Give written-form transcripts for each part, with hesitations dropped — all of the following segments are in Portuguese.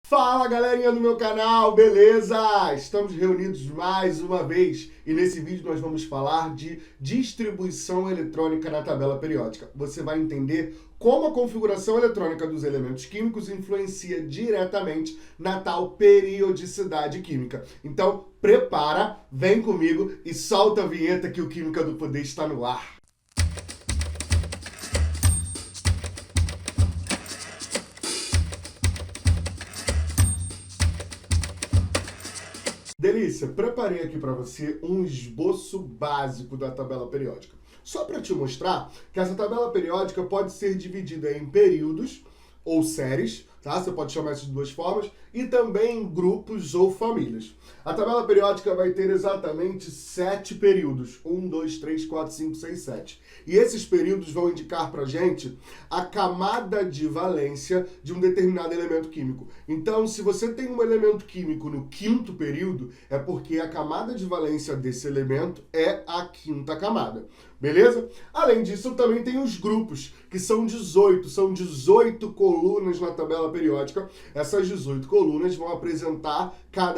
Fala galerinha do meu canal, beleza? Estamos reunidos mais uma vez e nesse vídeo nós vamos falar de distribuição eletrônica na tabela periódica. Você vai entender como a configuração eletrônica dos elementos químicos influencia diretamente na tal periodicidade química. Então, prepara, vem comigo e solta a vinheta que o Química do Poder está no ar. Delícia, preparei aqui para você um esboço básico da tabela periódica. Só para te mostrar que essa tabela periódica pode ser dividida em períodos ou séries, tá? Você pode chamar isso de duas formas, e também em grupos ou famílias. A tabela periódica vai ter exatamente 7 períodos. 1, 2, 3, 4, 5, 6, 7. E esses períodos vão indicar pra gente a camada de valência de um determinado elemento químico. Então, se você tem um elemento químico no 5º período, é porque a camada de valência desse elemento é a 5ª camada. Beleza? Além disso, também tem os grupos, que são 18. São 18 colunas na tabela periódica. Essas 18 colunas vão apresentar,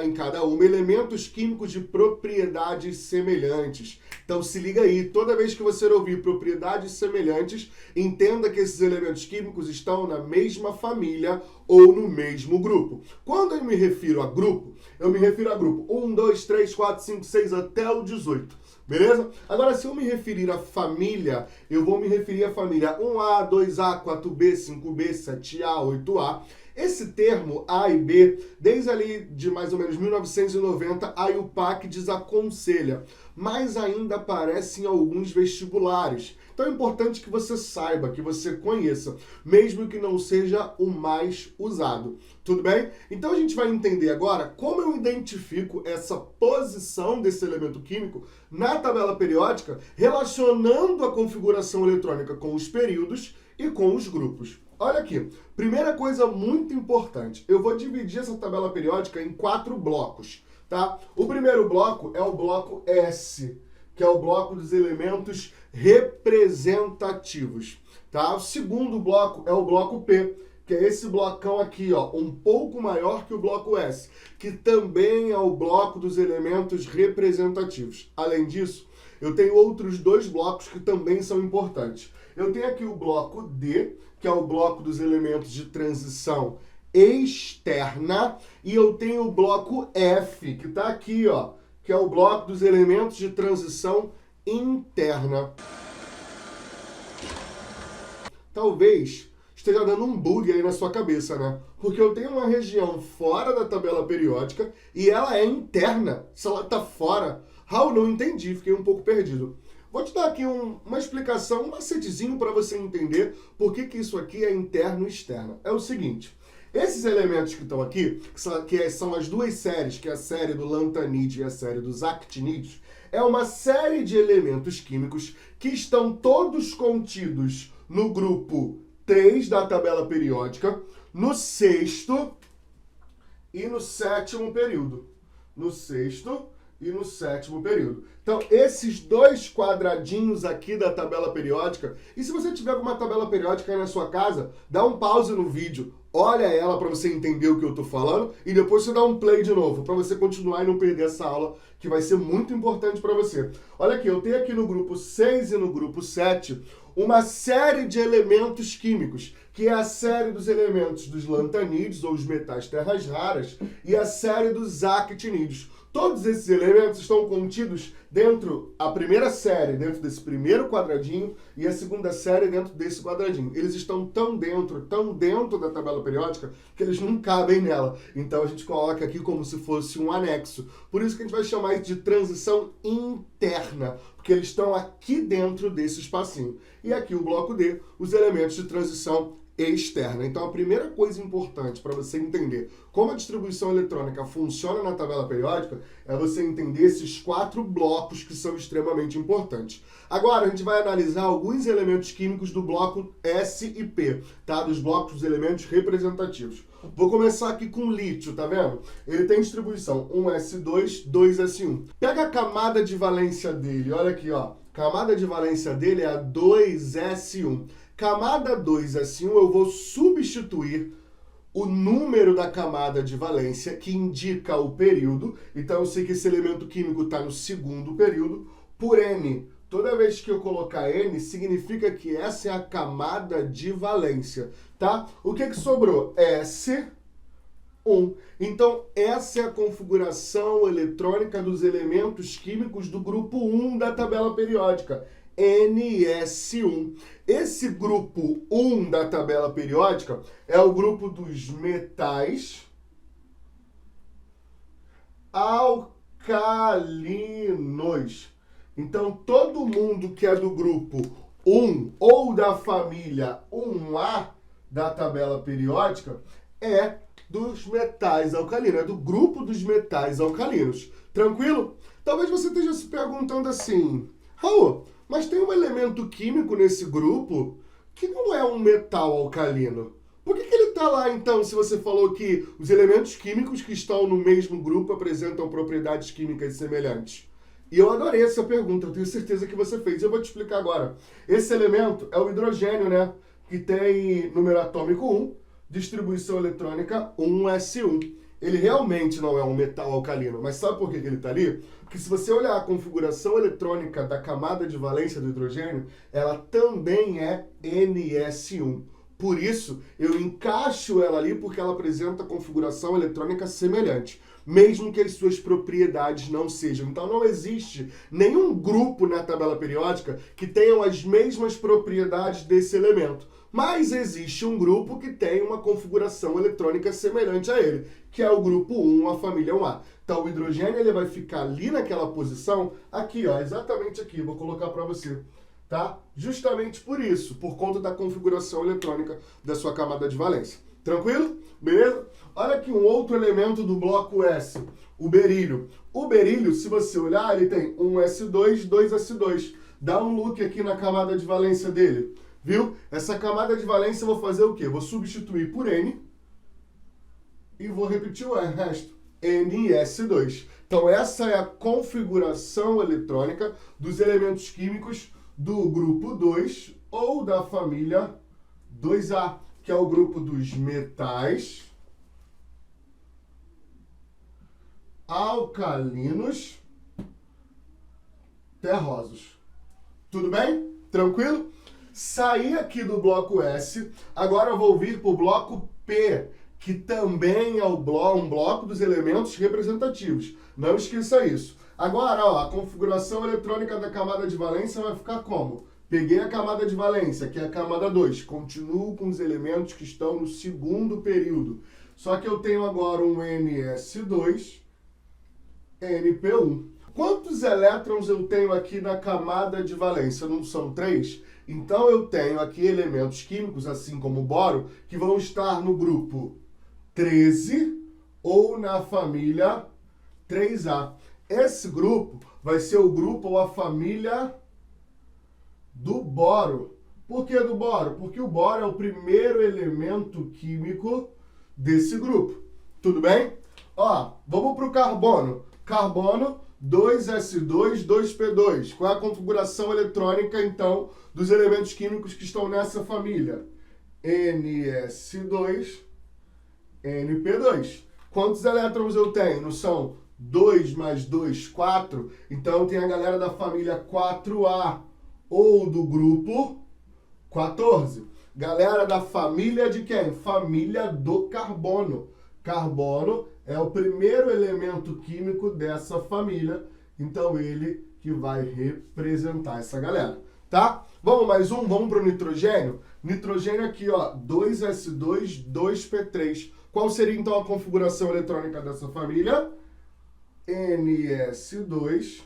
em cada uma, elementos químicos de propriedades semelhantes. Então se liga aí, toda vez que você ouvir propriedades semelhantes, entenda que esses elementos químicos estão na mesma família ou no mesmo grupo. Quando eu me refiro a grupo, eu me refiro a grupo 1, 2, 3, 4, 5, 6 até o 18. Beleza? Agora, se eu me referir à família, eu vou me referir à família 1A, 2A, 4B, 5B, 7A, 8A. Esse termo A e B, desde ali de mais ou menos 1990, a IUPAC desaconselha, mas ainda aparece em alguns vestibulares. Então é importante que você saiba, que você conheça, mesmo que não seja o mais usado. Tudo bem? Então a gente vai entender agora como eu identifico essa posição desse elemento químico na tabela periódica, relacionando a configuração eletrônica com os períodos e com os grupos. Olha aqui, primeira coisa muito importante, eu vou dividir essa tabela periódica em 4 blocos, tá? O primeiro bloco é o bloco S, que é o bloco dos elementos representativos, tá? O segundo bloco é o bloco P, que é esse blocão aqui, ó, um pouco maior que o bloco S, que também é o bloco dos elementos representativos. Além disso, eu tenho outros 2 blocos que também são importantes. Eu tenho aqui o bloco D, que é o bloco dos elementos de transição externa, e eu tenho o bloco F, que está aqui, ó, que é o bloco dos elementos de transição interna. Talvez esteja dando um bug aí na sua cabeça, né? Porque eu tenho uma região fora da tabela periódica e ela é interna. Se ela está fora, Raul, não entendi, fiquei um pouco perdido. Vou te dar aqui uma explicação, um macetezinho para você entender por que isso aqui é interno e externo. É o seguinte, esses elementos que estão aqui, que são as 2 séries, que é a série do lantanide e a série dos actinídeos, é uma série de elementos químicos que estão todos contidos no grupo 3 da tabela periódica, no 6º e no 7º período. No 6º e no 7º período. Então, esses 2 quadradinhos aqui da tabela periódica, e se você tiver alguma tabela periódica aí na sua casa, dá um pause no vídeo, olha ela para você entender o que eu estou falando, e depois você dá um play de novo, para você continuar e não perder essa aula, que vai ser muito importante para você. Olha aqui, eu tenho aqui no grupo 6 e no grupo 7, uma série de elementos químicos, que é a série dos elementos dos lantanídeos, ou os metais terras raras, e a série dos actinídeos. Todos esses elementos estão contidos dentro, a primeira série dentro desse primeiro quadradinho e a segunda série dentro desse quadradinho. Eles estão tão dentro da tabela periódica que eles não cabem nela. Então a gente coloca aqui como se fosse um anexo. Por isso que a gente vai chamar isso de transição interna, porque eles estão aqui dentro desse espacinho. E aqui o bloco D, os elementos de transição externa. Então a primeira coisa importante para você entender como a distribuição eletrônica funciona na tabela periódica é você entender esses 4 blocos que são extremamente importantes. Agora a gente vai analisar alguns elementos químicos do bloco S e P, tá? Dos blocos dos elementos representativos. Vou começar aqui com o lítio, tá vendo? Ele tem distribuição 1s2, 2s1. Pega a camada de valência dele, olha aqui, ó. Camada de valência dele é a 2s1. Camada 2S1 eu vou substituir o número da camada de valência, que indica o período. Então eu sei que esse elemento químico está no segundo período, por N. Toda vez que eu colocar N, significa que essa é a camada de valência, tá? O que sobrou? S1. Então, essa é a configuração eletrônica dos elementos químicos do grupo 1 da tabela periódica, NS1. Esse grupo 1 da tabela periódica é o grupo dos metais alcalinos. Então, todo mundo que é do grupo 1 ou da família 1A da tabela periódica é dos metais alcalinos, é do grupo dos metais alcalinos. Tranquilo? Talvez você esteja se perguntando assim, Raul, mas tem um elemento químico nesse grupo que não é um metal alcalino. Por que ele está lá, então, se você falou que os elementos químicos que estão no mesmo grupo apresentam propriedades químicas semelhantes? E eu adorei essa pergunta, eu tenho certeza que você fez. Eu vou te explicar agora. Esse elemento é o hidrogênio, né? Que tem número atômico 1, distribuição eletrônica 1s1. Ele realmente não é um metal alcalino, mas sabe por que ele está ali? Porque se você olhar a configuração eletrônica da camada de valência do hidrogênio, ela também é ns1. Por isso, eu encaixo ela ali porque ela apresenta configuração eletrônica semelhante, mesmo que as suas propriedades não sejam. Então não existe nenhum grupo na tabela periódica que tenham as mesmas propriedades desse elemento. Mas existe um grupo que tem uma configuração eletrônica semelhante a ele, que é o grupo 1, a família 1A. Então o hidrogênio ele vai ficar ali naquela posição, aqui, ó, exatamente aqui, vou colocar para você. Tá? Justamente por isso, por conta da configuração eletrônica da sua camada de valência. Tranquilo? Beleza? Olha aqui um outro elemento do bloco S, o berílio. O berílio, se você olhar, ele tem 1s2, 2s2. Dá um look aqui na camada de valência dele. Viu? Essa camada de valência eu vou fazer o quê? Vou substituir por N e vou repetir o resto. NS2. Então essa é a configuração eletrônica dos elementos químicos do grupo 2 ou da família 2A, que é o grupo dos metais alcalinos terrosos. Tudo bem? Tranquilo? Saí aqui do bloco S, agora eu vou vir para o bloco P, que também é um bloco dos elementos representativos. Não esqueça isso. Agora, ó, a configuração eletrônica da camada de valência vai ficar como? Peguei a camada de valência, que é a camada 2. Continuo com os elementos que estão no segundo período. Só que eu tenho agora um NS2, NP1. Quantos elétrons eu tenho aqui na camada de valência? Não são 3? Então eu tenho aqui elementos químicos, assim como o boro, que vão estar no grupo 13 ou na família 3A. Esse grupo vai ser o grupo ou a família do boro. Por que do boro? Porque o boro é o primeiro elemento químico desse grupo. Tudo bem? Ó, vamos para o carbono. Carbono, 2s2, 2p2. Qual é a configuração eletrônica, então, dos elementos químicos que estão nessa família? NS2, NP2. Quantos elétrons eu tenho? Não são 2 mais 2, 4. Então tem a galera da família 4A ou do grupo 14. Galera da família de quem? Família do carbono. Carbono é o primeiro elemento químico dessa família. Então ele que vai representar essa galera. Tá? Vamos mais um? Vamos para o nitrogênio? Nitrogênio aqui, ó, 2s2, 2p3. Qual seria então a configuração eletrônica dessa família? NS2,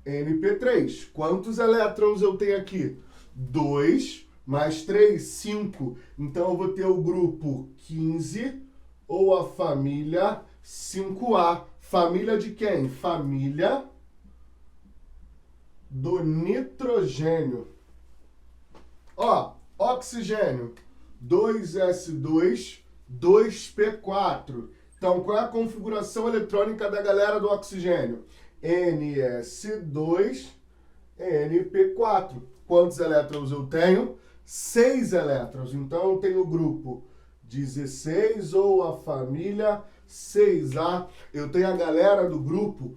NP3. Quantos elétrons eu tenho aqui? 2 mais 3, 5. Então eu vou ter o grupo 15 ou a família 5A. Família de quem? Família do nitrogênio. Ó, oxigênio, 2s2, 2p4. Então, qual é a configuração eletrônica da galera do oxigênio? NS2, NP4. Quantos elétrons eu tenho? 6 elétrons. Então, eu tenho o grupo 16 ou a família 6A. Eu tenho a galera do grupo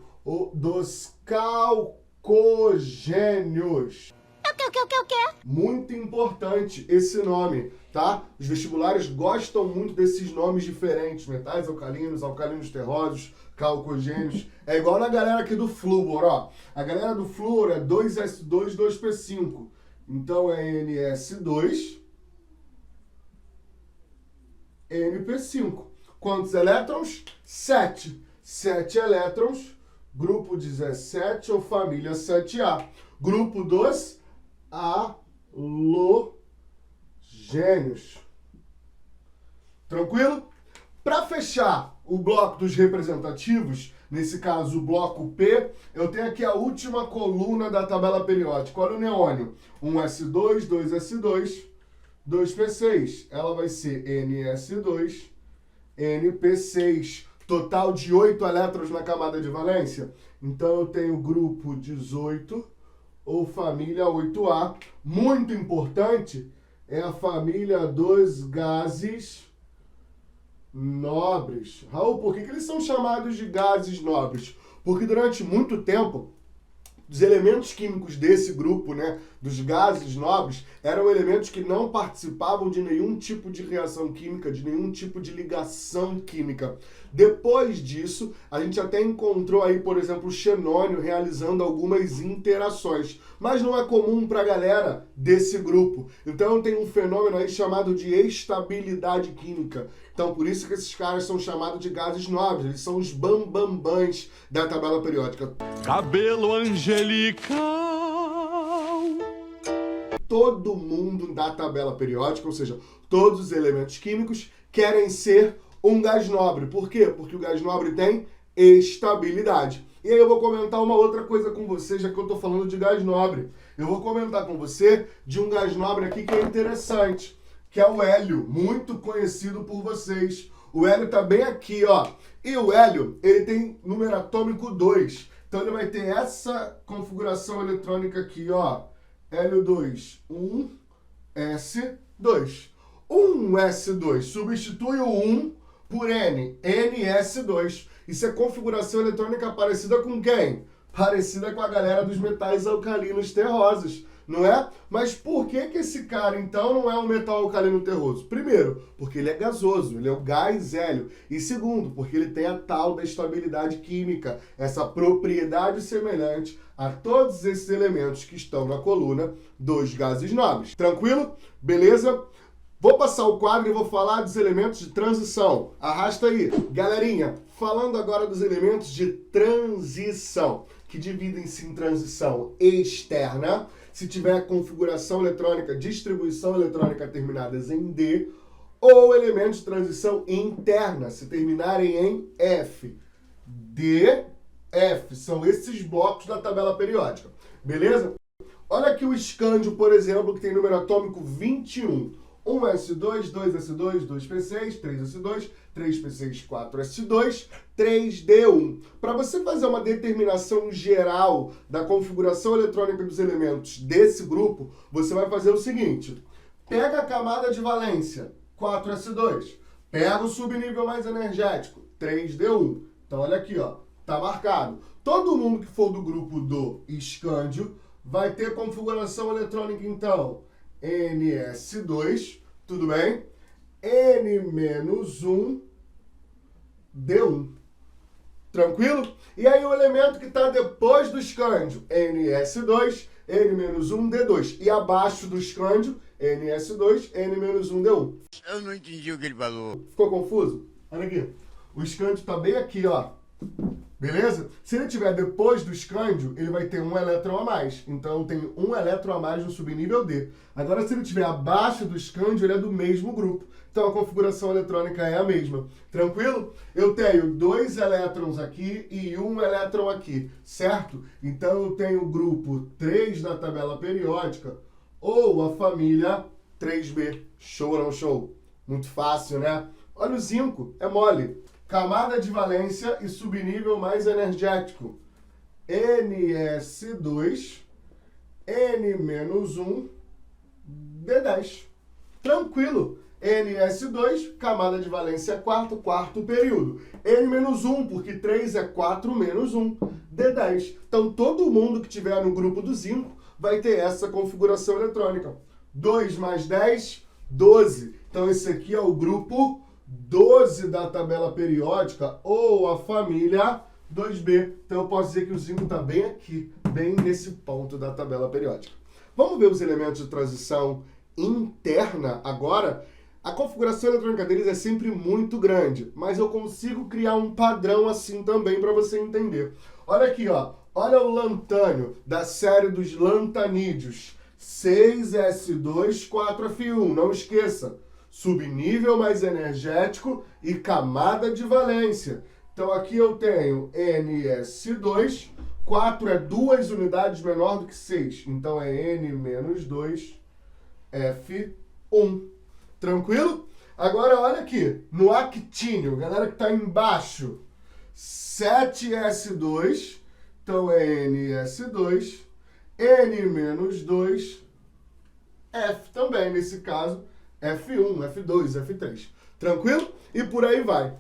dos calcogênios. O quê? Muito importante esse nome, tá? Os vestibulares gostam muito desses nomes diferentes, metais alcalinos, alcalinos terrosos, calcogênios. É igual na galera aqui do flúor, ó. A galera do flúor é 2S2, 2P5. Então é NS2, NP5. Quantos elétrons? 7. 7 elétrons, grupo 17 ou família 7A. Grupo dos halogênios. Tranquilo? Para fechar o bloco dos representativos, nesse caso o bloco P, eu tenho aqui a última coluna da tabela periódica. Olha o neônio. 1s2, 2s2, 2p6. Ela vai ser NS2, NP6. Total de 8 elétrons na camada de valência. Então eu tenho grupo 18 ou família 8A. Muito importante é a família dos gases nobres. Raul, por que eles são chamados de gases nobres? Porque durante muito tempo, os elementos químicos desse grupo, né, dos gases nobres, eram elementos que não participavam de nenhum tipo de reação química, de nenhum tipo de ligação química. Depois disso, a gente até encontrou aí, por exemplo, o xenônio realizando algumas interações, mas não é comum para a galera desse grupo. Então tem um fenômeno aí chamado de estabilidade química. Então por isso que esses caras são chamados de gases nobres, eles são os bambambãs da tabela periódica. Cabelo angelical. Todo mundo da tabela periódica, ou seja, todos os elementos químicos, querem ser um gás nobre. Por quê? Porque o gás nobre tem estabilidade. E aí eu vou comentar uma outra coisa com você, já que eu estou falando de gás nobre. Eu vou comentar com você de um gás nobre aqui que é interessante, que é o hélio, muito conhecido por vocês. O hélio está bem aqui, ó. E o hélio, ele tem número atômico 2. Então ele vai ter essa configuração eletrônica aqui, ó. Hélio 2, 1s2. 1s2 substitui o 1 por N, NS2. Isso é configuração eletrônica parecida com quem? Parecida com a galera dos metais alcalinos terrosos, não é? Mas por que esse cara, então, não é um metal alcalino terroso? Primeiro, porque ele é gasoso, ele é o gás hélio. E segundo, porque ele tem a tal da estabilidade química, essa propriedade semelhante a todos esses elementos que estão na coluna dos gases nobres. Tranquilo? Beleza? Vou passar o quadro e vou falar dos elementos de transição. Arrasta aí. Galerinha, falando agora dos elementos de transição, que dividem-se em transição externa, se tiver configuração eletrônica, distribuição eletrônica terminadas em D, ou elementos de transição interna, se terminarem em F. D, F, são esses blocos da tabela periódica. Beleza? Olha aqui o escândio, por exemplo, que tem número atômico 21. 1s2, 2s2, 2p6, 3s2, 3p6, 4s2, 3d1. Para você fazer uma determinação geral da configuração eletrônica dos elementos desse grupo, você vai fazer o seguinte. Pega a camada de valência, 4s2. Pega o subnível mais energético, 3d1. Então olha aqui, ó, tá marcado. Todo mundo que for do grupo do escândio vai ter configuração eletrônica, então, NS2, tudo bem? N-1, D1. Tranquilo? E aí o elemento que está depois do escândio, NS2, N-1, D2. E abaixo do escândio, NS2, N-1, D1. Eu não entendi o que ele falou. Ficou confuso? Olha aqui. O escândio está bem aqui, ó. Beleza? Se ele estiver depois do escândio, ele vai ter um elétron a mais. Então, tem um elétron a mais no subnível D. Agora, se ele estiver abaixo do escândio, ele é do mesmo grupo. Então, a configuração eletrônica é a mesma. Tranquilo? Eu tenho 2 elétrons aqui e 1 elétron aqui, certo? Então, eu tenho o grupo 3 da tabela periódica ou a família 3B. Show ou não show? Muito fácil, né? Olha o zinco, é mole. Camada de valência e subnível mais energético. NS2, N-1, D10. Tranquilo. NS2, camada de valência 4, quarto período. N-1, porque 3 é 4 menos 1, D10. Então, todo mundo que tiver no grupo do zinco vai ter essa configuração eletrônica. 2 mais 10, 12. Então, esse aqui é o grupo 12 da tabela periódica ou a família 2B. Então, eu posso dizer que o zinco está bem aqui, bem nesse ponto da tabela periódica. Vamos ver os elementos de transição interna agora. A configuração eletrônica deles é sempre muito grande, mas eu consigo criar um padrão assim também para você entender. Olha aqui, ó. Olha o lantânio da série dos lantanídeos. 6S2, 4F1. Não esqueça. Subnível mais energético e camada de valência. Então aqui eu tenho NS2. 4 é 2 unidades menor do que 6. Então é N menos 2, F1. Tranquilo? Agora olha aqui, no actínio, galera que está embaixo, 7S2, então é NS2, N menos 2, F também, nesse caso, F1, F2, F3. Tranquilo? E por aí vai.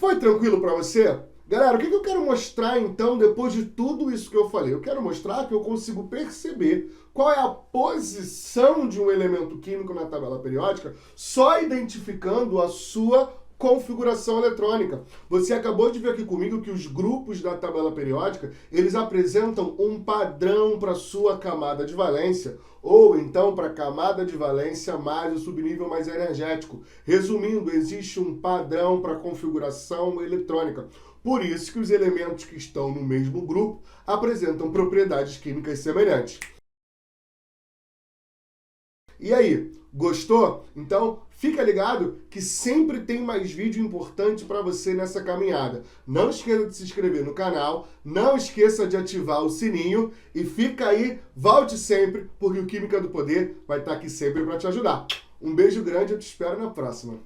Foi tranquilo para você? Galera, o que eu quero mostrar, então, depois de tudo isso que eu falei? Eu quero mostrar que eu consigo perceber qual é a posição de um elemento químico na tabela periódica só identificando a sua configuração eletrônica. Você acabou de ver aqui comigo que os grupos da tabela periódica, eles apresentam um padrão para a sua camada de valência, ou então para a camada de valência mais o subnível mais energético. Resumindo, existe um padrão para a configuração eletrônica. Por isso que os elementos que estão no mesmo grupo apresentam propriedades químicas semelhantes. E aí, gostou? Então, fica ligado que sempre tem mais vídeo importante para você nessa caminhada. Não esqueça de se inscrever no canal, não esqueça de ativar o sininho e fica aí, volte sempre, porque o Química do Poder vai estar aqui sempre para te ajudar. Um beijo grande, eu te espero na próxima.